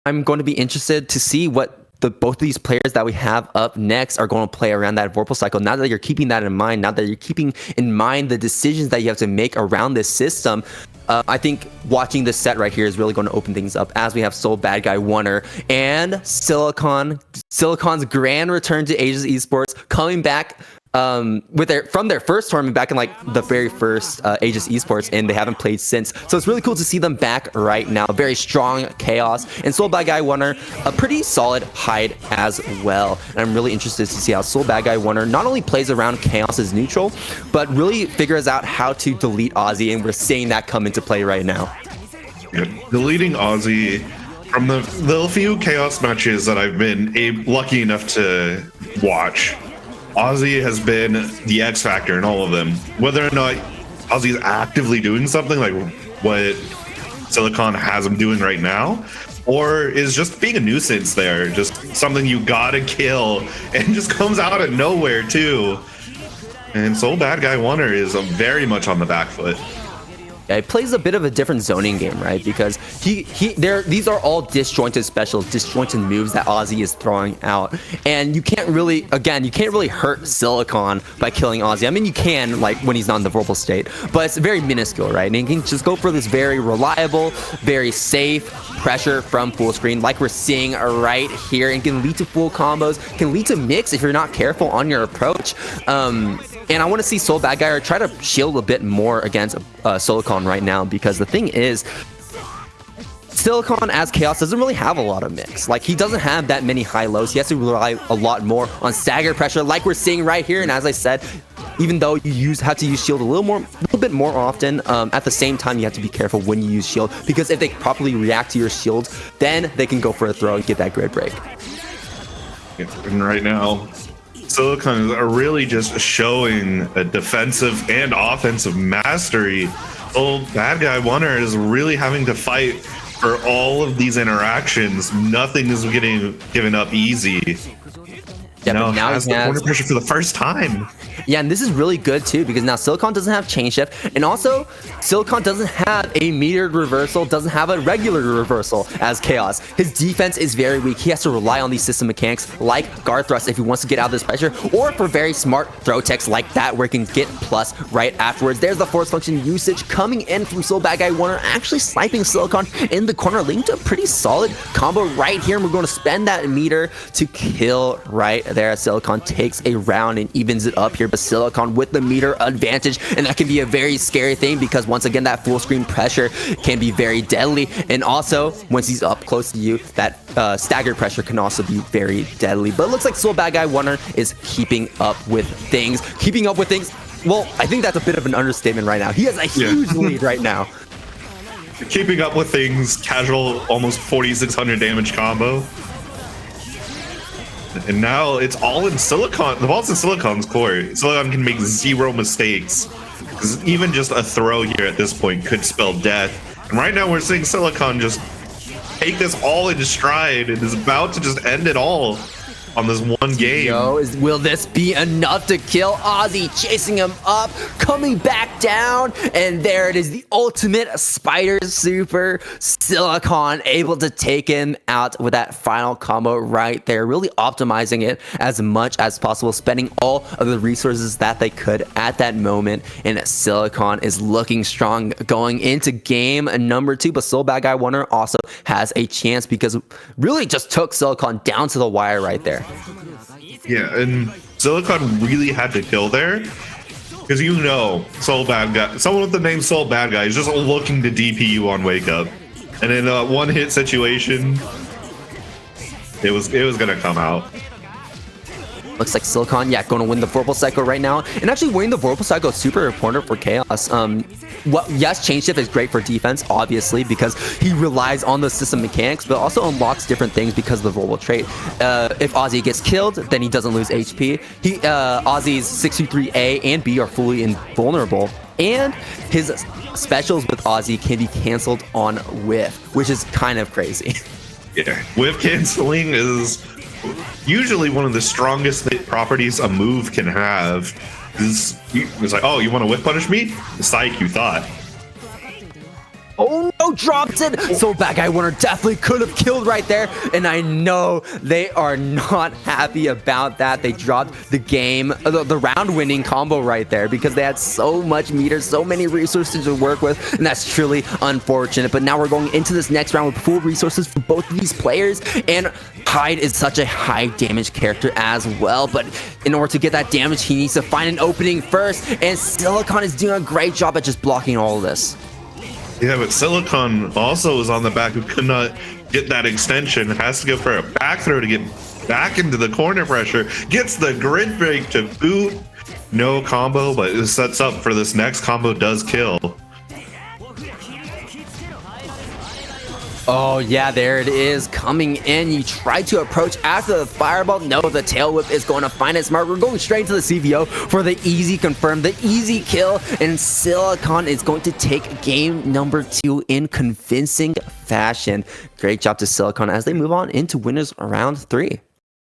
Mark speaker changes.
Speaker 1: I'm going to be interested to see what both of these players that we have up next are going to play around that Vorpal cycle. Now that you're keeping that in mind, now that you're keeping in mind the decisions that you have to make around this system, I think watching this set right here is really going to open things up as we have Solbadguy1er and Silic0n's grand return to Asia's esports, coming back from their first tournament back in like the very first Aegis Esports, and they haven't played since. So it's really cool to see them back right now. Very strong Chaos, and Solbadguy1er a pretty solid Hyde as well. And I'm really interested to see how Solbadguy1er not only plays around Chaos as neutral, but really figures out how to delete Ozzy, and we're seeing that come into play right now.
Speaker 2: Yeah, deleting Ozzy from the few Chaos matches that I've been lucky enough to watch, Ozzy has been the X factor in all of them. Whether or not Ozzy is actively doing something like what Silic0n has him doing right now, or is just being a nuisance there, just something you gotta kill, and just comes out of nowhere too. And Solbadguy1er is very much on the back foot.
Speaker 1: Yeah, he plays a bit of a different zoning game, right? Because these are all disjointed specials, disjointed moves that Ozzy is throwing out, and you can't really hurt Silic0n by killing Ozzy. I mean, you can, like when he's not in the Vorpal state, but it's very minuscule, right? And you can just go for this very reliable, very safe pressure from full screen, like we're seeing right here, and can lead to full combos, can lead to mix if you're not careful on your approach. And I want to see Solbadguy try to shield a bit more against Silic0n right now, because the thing is, Silic0n as Chaos doesn't really have a lot of mix. Like, he doesn't have that many high-lows. He has to rely a lot more on stagger pressure, like we're seeing right here. And as I said, even though you have to use shield a little bit more often, at the same time you have to be careful when you use shield, because if they properly react to your shield, then they can go for a throw and get that grid break.
Speaker 2: Yeah, and right now, Silic0n are really just showing a defensive and offensive mastery. Solbadguy1er is really having to fight for all of these interactions. Nothing is getting given up easy.
Speaker 1: Yeah, now he has
Speaker 2: the corner pressure for the first time.
Speaker 1: Yeah, and this is really good too, because now Silic0n doesn't have chain shift, and also Silic0n doesn't have a metered reversal, doesn't have a regular reversal as Chaos. His defense is very weak. He has to rely on these system mechanics like guard thrust if he wants to get out of this pressure, or for very smart throw techs like that where he can get plus right afterwards. There's the force function usage coming in from Solbadguy1er, actually sniping Silic0n in the corner, leading to a pretty solid combo right here, and we're going to spend that meter to kill right there as Silic0n takes a round and evens it up here. But Silic0n with the meter advantage, and that can be a very scary thing, because once again that full screen pressure can be very deadly, and also once he's up close to you, that stagger pressure can also be very deadly. But it looks like Solbadguy1er is keeping up with things. Well, I think that's a bit of an understatement right now. He has a huge lead right now.
Speaker 2: Keeping up with things, casual, almost 4,600 damage combo. And now it's all in Silic0n. The ball's in Silic0n's court. Silic0n can make zero mistakes, because even just a throw here at this point could spell death. And right now we're seeing Silic0n just take this all into stride and is about to just end it all on this one game.
Speaker 1: Will this be enough to kill Ozzy? Chasing him up, coming back down, and there it is, the ultimate spider super. Silic0n able to take him out with that final combo right there, really optimizing it as much as possible, spending all of the resources that they could at that moment, and Silic0n is looking strong going into game number 2. But Solbadguy1er also has a chance, because really just took Silic0n down to the wire right there.
Speaker 2: Yeah, and Silic0n really had to kill there, because Solbadguy, someone with the name Solbadguy is just looking to DP you on wake up, and in a one-hit situation, it was gonna come out.
Speaker 1: Looks like Silic0n, going to win the Vorpal cycle right now. And actually winning the Vorpal cycle is super important for Chaos. Yes, chain shift is great for defense, obviously, because he relies on the system mechanics, but also unlocks different things because of the Vorpal trait. If Ozzy gets killed, then he doesn't lose HP. Ozzy's 623A and B are fully invulnerable, and his specials with Ozzy can be canceled on whiff, which is kind of crazy.
Speaker 2: Yeah, whiff canceling is usually one of the strongest properties a move can have. It's like, oh, you want to whiff punish me? Psych, you thought.
Speaker 1: Oh no, No, drops it. Solbadguy1er definitely could have killed right there. And I know they are not happy about that. They dropped the game, the round winning combo right there because they had so much meter, so many resources to work with. And that's truly unfortunate. But now we're going into this next round with full resources for both of these players. And Hyde is such a high damage character as well. But in order to get that damage, he needs to find an opening first. And Silic0n is doing a great job at just blocking all of this.
Speaker 2: Yeah, but Silic0n also is on the back who could not get that extension. Has to go for a back throw to get back into the corner pressure. Gets the grid break to boot. No combo, but it sets up for this next combo does kill.
Speaker 1: Oh yeah, there it is, coming in. You try to approach after the fireball. No, the tail whip is going to find its mark. We're going straight to the CVO for the easy confirm, the easy kill, and Silic0n is going to take game number 2 in convincing fashion. Great job to Silic0n as they move on into winners round 3.